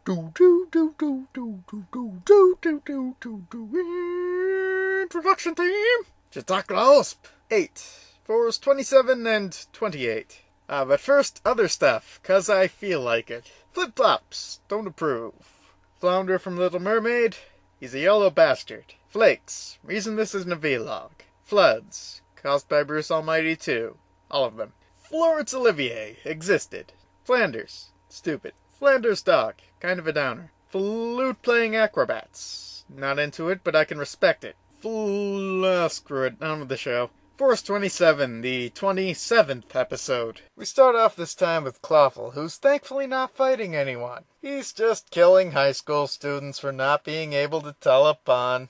Introduction theme. JTAKRAOSPE8P1-A, 4s 27 and 28. But first, other stuff, 'cause I feel like it. Flip-flops, don't approve. Flounder from Little Mermaid, he's a yellow bastard. Flakes, reason this isn't a vlog. Floods, caused by Bruce Almighty too. All of them. Florence Olivier, existed. Flanders, stupid. Flanders dog, kind of a downer. Flute-playing acrobats, not into it, but I can respect it. Screw it, on with the show. Force 27, the 27th episode. We start off this time with Clawful, who's thankfully not fighting anyone. He's just killing high school students for not being able to tell a pun.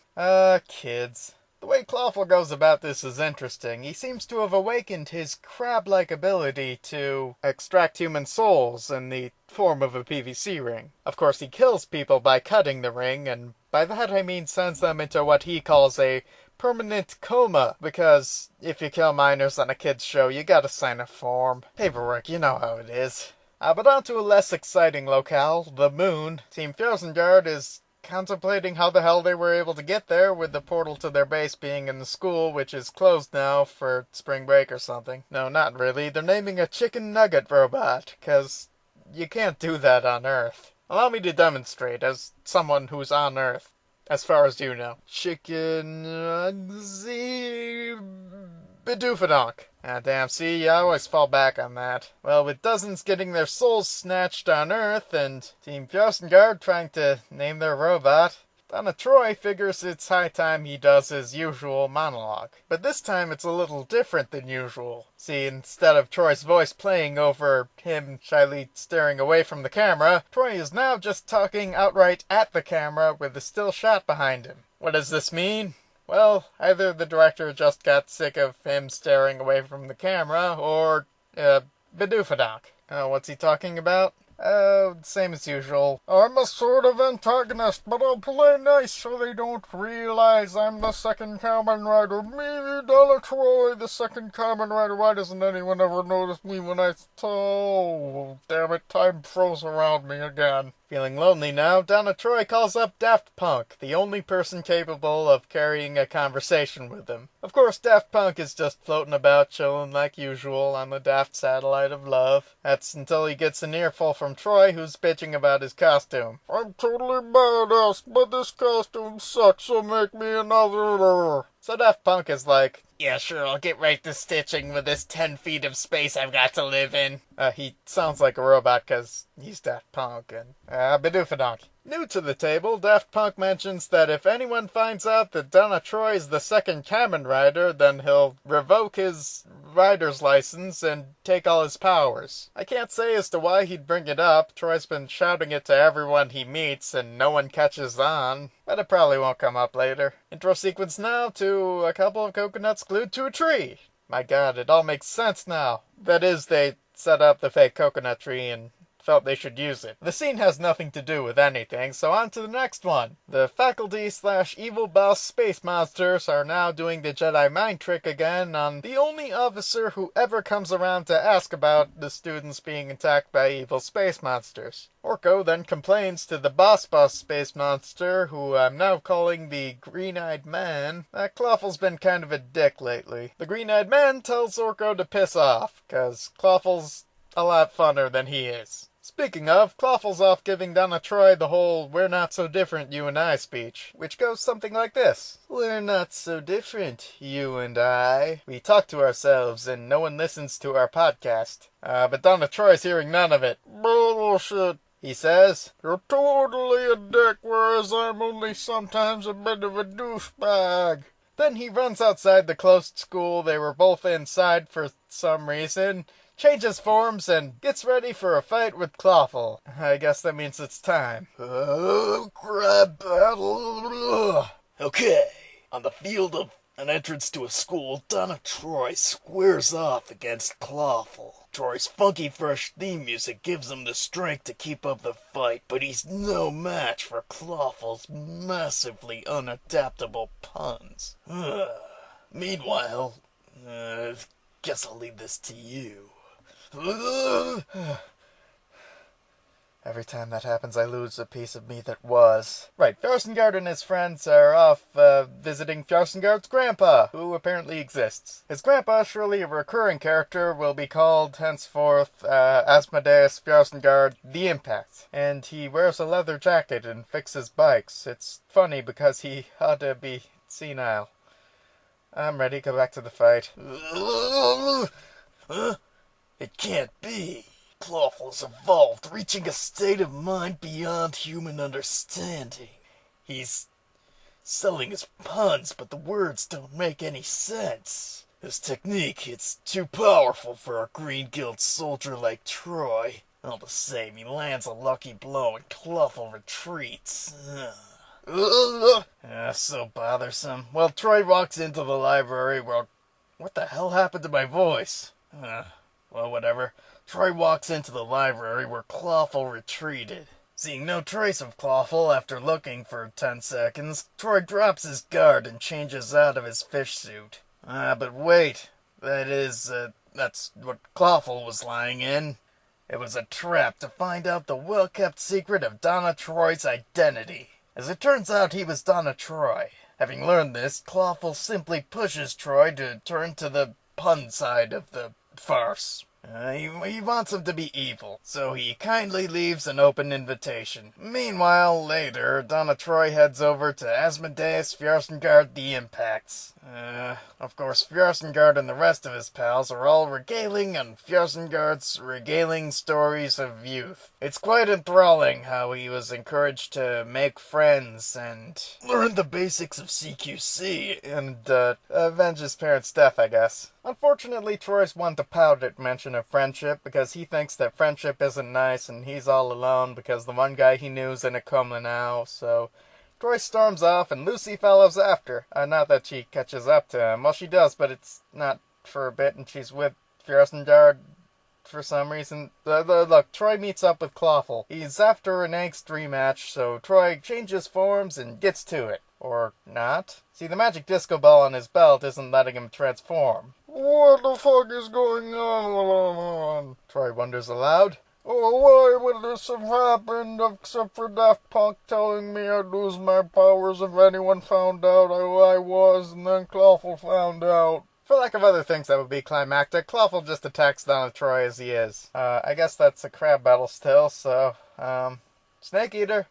Kids. The way Clawful goes about this is interesting. He seems to have awakened his crab-like ability to extract human souls in the form of a PVC ring. Of course, he kills people by cutting the ring, and by that I mean sends them into what he calls a permanent coma, because if you kill minors on a kid's show, you gotta sign a form. Paperwork, you know how it is. But on to a less exciting locale, the moon. Team Fjosengard is contemplating how the hell they were able to get there, with the portal to their base being in the school, which is closed now for spring break or something. No, not really. They're naming a chicken nugget robot, 'cause you can't do that on Earth. Allow me to demonstrate, as someone who's on Earth, as far as you know. Chicken... Bidoofadonk. Damn, see, I always fall back on that. Well, with dozens getting their souls snatched on Earth, and Team Fjosengard trying to name their robot, Donna Troy figures it's high time he does his usual monologue. But this time it's a little different than usual. See, instead of Troy's voice playing over him shyly staring away from the camera, Troy is now just talking outright at the camera with a still shot behind him. What does this mean? Well, either the director just got sick of him staring away from the camera, or, Bidoofadonk. What's he talking about? Same as usual. I'm a sort of antagonist, but I'll play nice so they don't realize I'm the second Kamen Rider. Me, Donna Troy, the second Kamen Rider. Why doesn't anyone ever notice me when oh, damn it, time froze around me again. Feeling lonely now, Donna Troy calls up Daft Punk, the only person capable of carrying a conversation with him. Of course, Daft Punk is just floating about, chilling like usual on the daft satellite of love. That's until he gets an earful from Troy, who's bitching about his costume. I'm totally badass, but this costume sucks, so make me another. So Daft Punk is like, yeah, sure, I'll get right to stitching with this 10 feet of space I've got to live in. He sounds like a robot because he's Daft Punk and, Bidoofadonk. New to the table, Daft Punk mentions that if anyone finds out that Donna Troy is the second Kamen Rider, then he'll revoke his rider's license and take all his powers. I can't say as to why he'd bring it up. Troy's been shouting it to everyone he meets and no one catches on. But it probably won't come up later. Intro sequence now to a couple of coconuts glued to a tree. My god, it all makes sense now. That is, they set up the fake coconut tree and felt they should use it. The scene has nothing to do with anything, so on to the next one. The faculty/evil boss space monsters are now doing the Jedi mind trick again on the only officer who ever comes around to ask about the students being attacked by evil space monsters. Orko then complains to the boss space monster, who I'm now calling the Green-Eyed Man, that Clawful's been kind of a dick lately. The Green-Eyed Man tells Orko to piss off, 'cause Clawful's a lot funner than he is. Speaking of, Clawful's off giving Donna Troy the whole "we're not so different, you and I" speech, which goes something like this. We're not so different, you and I. We talk to ourselves and no one listens to our podcast. But Donna Troy's hearing none of it. Bullshit, he says. You're totally a dick, whereas I'm only sometimes a bit of a douchebag. Then he runs outside the closed school they were both inside for some reason, changes forms, and gets ready for a fight with Clawful. I guess that means it's time. Crab battle. Okay, on the field of an entrance to a school, Donna Troy squares off against Clawful. Troy's funky fresh theme music gives him the strength to keep up the fight, but he's no match for Clawful's massively unadaptable puns. Meanwhile, guess I'll leave this to you. Every time that happens, I lose a piece of me that was. Right, Fjarsengard and his friends are off visiting Fjarsengard's grandpa, who apparently exists. His grandpa, surely a recurring character, will be called henceforth Asmodeus Fjarsengard the Impact. And he wears a leather jacket and fixes bikes. It's funny because he ought to be senile. I'm ready, go back to the fight. It can't be. Clawful's evolved, reaching a state of mind beyond human understanding. He's selling his puns, but the words don't make any sense. His technique, it's too powerful for a Green Guild soldier like Troy. All the same, he lands a lucky blow and Clawful retreats. So bothersome. Well, Troy walks into the library. Well, what the hell happened to my voice? Well, whatever. Troy walks into the library where Clawful retreated. Seeing no trace of Clawful after looking for 10 seconds, Troy drops his guard and changes out of his fish suit. But wait. That's what Clawful was lying in. It was a trap to find out the well-kept secret of Donna Troy's identity. As it turns out, he was Donna Troy. Having learned this, Clawful simply pushes Troy to turn to the pun side of the farce. He wants him to be evil, so he kindly leaves an open invitation. Meanwhile, later, Donna Troy heads over to Asmodeus Fjarsengard the Impacts. Of course, Fjarsengard and the rest of his pals are all regaling on Fjarsengard's regaling stories of youth. It's quite enthralling how he was encouraged to make friends and learn the basics of CQC and avenge his parents' death, I guess. Unfortunately, Troy's one to pout at mention of friendship because he thinks that friendship isn't nice and he's all alone because the one guy he knew's in a coma now, so Troy storms off and Lucy follows after. Not that she catches up to him. Well, she does, but it's not for a bit, and she's with Fjarsengard for some reason. Look, Troy meets up with Clawful. He's after an angst rematch, so Troy changes forms and gets to it. Or not. See, the magic disco ball on his belt isn't letting him transform. What the fuck is going on? Troy wonders aloud. Oh, why would this have happened except for Daft Punk telling me I'd lose my powers if anyone found out who I was, and then Clawful found out. For lack of other things that would be climactic, Clawful just attacks Donna Troy as he is. I guess that's a crab battle still, so, Snake Eater.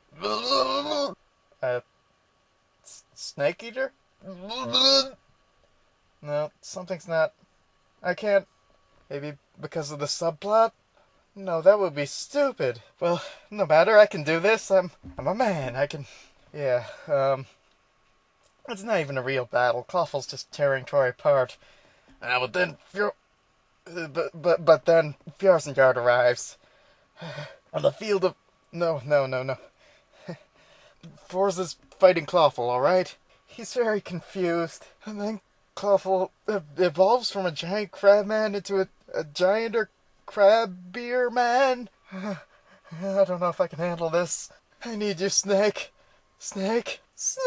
Snake Eater? No, something's not. I can't. Maybe because of the subplot? No, that would be stupid. Well, no matter, I can do this. I'm a man. I can. Yeah, it's not even a real battle. Clawful's just tearing Troy apart. But then But then Fjarsengard arrives. On the field of... No. Forza's fighting Clawful, alright? He's very confused. And then Clawful evolves from a giant crab man into a gianter crab beer man. I don't know if I can handle this. I need you, Snake. Snake? Snake!